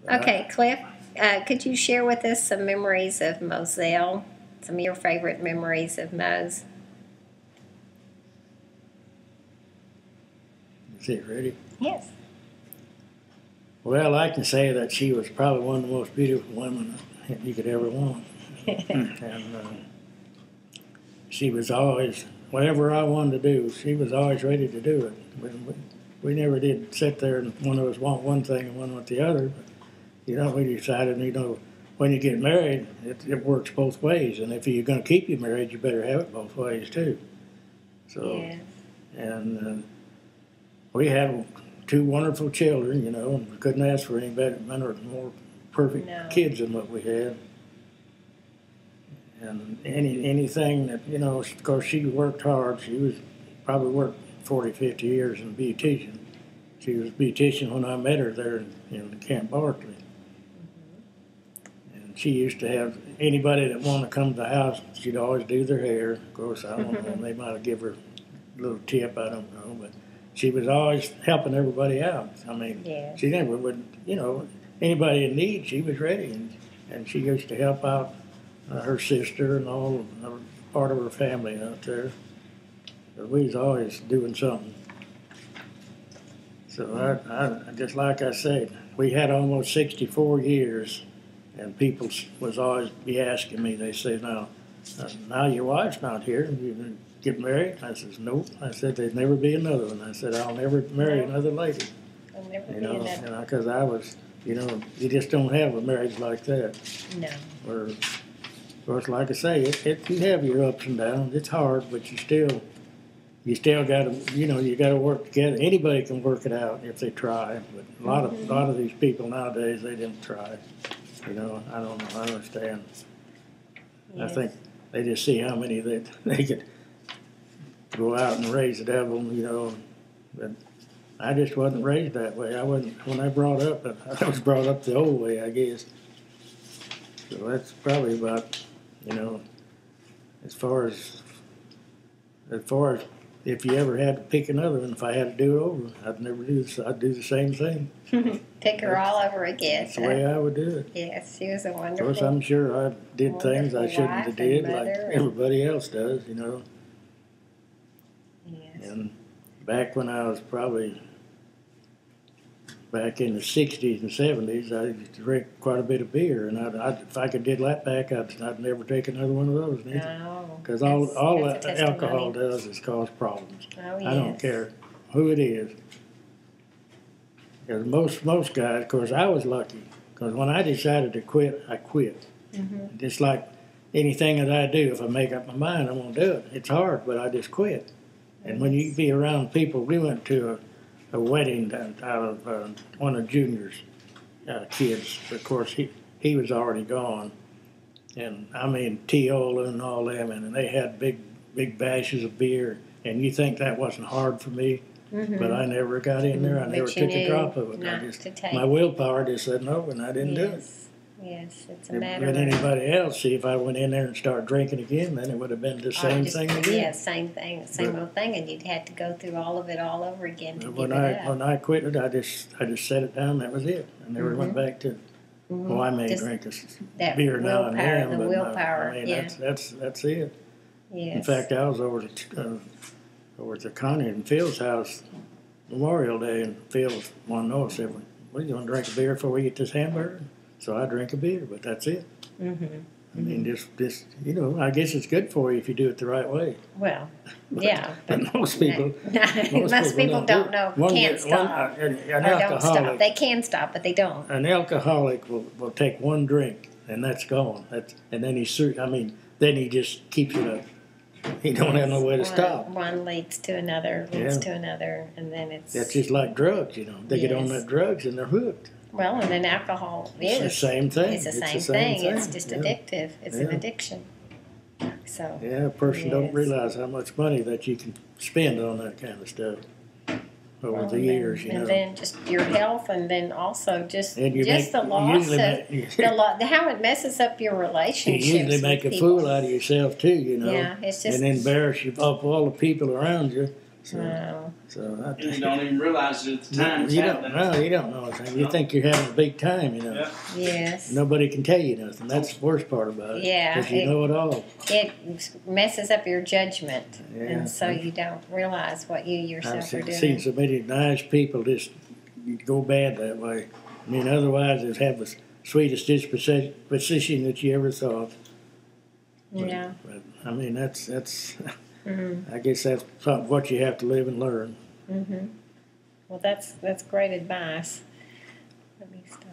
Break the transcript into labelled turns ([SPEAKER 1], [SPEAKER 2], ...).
[SPEAKER 1] Okay, Cliff, could you share with us some memories of Moselle? Some of your favorite memories of Mose?
[SPEAKER 2] Is it ready?
[SPEAKER 1] Yes.
[SPEAKER 2] Well, I can say that she was probably one of the most beautiful women you could ever want. And she was always, whatever I wanted to do, she was always ready to do it. We never did sit there and one of us want one thing and one want the other. But, we decided, when you get married, it works both ways. And if you're going to keep you married, you better have it both ways, too. So,
[SPEAKER 1] Yeah.
[SPEAKER 2] and we had two wonderful children, and we couldn't ask for any better, more perfect kids than what we had. And anything that, of course, she worked hard. She was probably worked 40, 50 years in beautician. She was a beautician when I met her there in Camp Barkley. And she used to have anybody that wanted to come to the house, she'd always do their hair. Of course, I don't know, they might have given her a little tip, I don't know, but she was always helping everybody out. I mean, she never would, anybody in need, she was ready. And she used to help out her sister and all part of her family out there. But we was always doing something. So I just like I said, we had almost 64 years, and people was always be asking me. They say, now your wife's not here. You gonna get married? I says, nope. I said, there'd never be another one. I said, I'll never marry another lady.
[SPEAKER 1] I'll never be another.
[SPEAKER 2] Because I was, you just don't have a marriage like that.
[SPEAKER 1] No.
[SPEAKER 2] Where, of course, like I say, you have your ups and downs. It's hard, but you still got to, you got to work together. Anybody can work it out if they try, but a lot of these people nowadays, they didn't try. I don't know. I understand. Yes. I think they just see how many they could go out and raise the devil, But I just wasn't raised that way. I wasn't. When I was brought up the old way, I guess. So that's probably about, as far as if you ever had to pick another one, if I had to do it over, I'd never do this. I'd do the same thing.
[SPEAKER 1] Pick her all over again.
[SPEAKER 2] That's the way I would do it.
[SPEAKER 1] Yes, she was a wonderful.
[SPEAKER 2] Of course, I'm sure I did things I shouldn't have did, like everybody else does,
[SPEAKER 1] Yes.
[SPEAKER 2] And back when I was probably back in the 60s and 70s, I used to drink quite a bit of beer, and if I could did that back, I'd never take another one of those. Because all that alcohol does is cause problems.
[SPEAKER 1] Oh, yes.
[SPEAKER 2] I don't care who it is. Because most guys, of course, I was lucky. Because when I decided to quit, I quit.
[SPEAKER 1] Mm-hmm.
[SPEAKER 2] Just like anything that I do, if I make up my mind, I'm going to do it. It's hard, but I just quit. And when you be around people, we went to a wedding out of one of Junior's kids. Of course, he was already gone. And I mean, Tiola and all them, and they had big bashes of beer. And you think that wasn't hard for me, but I never got in there. I never took a drop of it. My willpower just said no, and I didn't do it.
[SPEAKER 1] Yes, it's a matter
[SPEAKER 2] of... But anybody else, see, if I went in there and started drinking again, then it would have been the same thing again.
[SPEAKER 1] Yeah, same thing, old thing, and you'd have to go through all of it all over again to
[SPEAKER 2] when I quit it, I just set it down. That was it. I never went back to. Well, I may drink a beer now and then, but
[SPEAKER 1] willpower.
[SPEAKER 2] I mean, that's it.
[SPEAKER 1] Yes.
[SPEAKER 2] In fact, I was over to Connie and Phil's house Memorial Day, and Phil wanted to know. I said, "Well, you want to drink a beer before we eat this hamburger?" So I drink a beer, but that's it. I mean, just I guess it's good for you if you do it the right way.
[SPEAKER 1] Well, yeah.
[SPEAKER 2] But most people
[SPEAKER 1] don't know. Can't stop. Or don't stop. They can stop, but they don't.
[SPEAKER 2] An alcoholic will take one drink, and that's gone. And then he just keeps it up. He don't have no way to stop.
[SPEAKER 1] One leads to another, to another, and then it's...
[SPEAKER 2] That's just like drugs, They get on that drugs, and they're hooked.
[SPEAKER 1] Well, and then alcohol is...
[SPEAKER 2] It's the same thing.
[SPEAKER 1] It's the same thing. It's just addictive. It's an addiction. So...
[SPEAKER 2] Yeah, a person don't realize how much money that you can spend on that kind of stuff over the years,
[SPEAKER 1] And then just your health, and then also the loss of... how it messes up your relationships.
[SPEAKER 2] You usually make a fool out of yourself, too,
[SPEAKER 1] Yeah, it's just...
[SPEAKER 2] And embarrass you all the people around you.
[SPEAKER 1] No.
[SPEAKER 2] So
[SPEAKER 3] you don't even realize it at the time it's happening.
[SPEAKER 2] You don't know anything. You think you're having a big time, you know.
[SPEAKER 3] Yeah.
[SPEAKER 1] Yes.
[SPEAKER 2] Nobody can tell you nothing. That's the worst part about it.
[SPEAKER 1] Yeah.
[SPEAKER 2] Because you know it all.
[SPEAKER 1] It messes up your judgment,
[SPEAKER 2] Yeah.
[SPEAKER 1] and so you don't realize what you yourself are
[SPEAKER 2] I've
[SPEAKER 1] doing.
[SPEAKER 2] seen so many nice people just go bad that way. I mean, otherwise they'd have the sweetest disposition that you ever saw.
[SPEAKER 1] Yeah.
[SPEAKER 2] But I mean, that's
[SPEAKER 1] Mm-hmm.
[SPEAKER 2] I guess that's what you have to live and learn.
[SPEAKER 1] Mm-hmm. Well, that's great advice. Let me stop.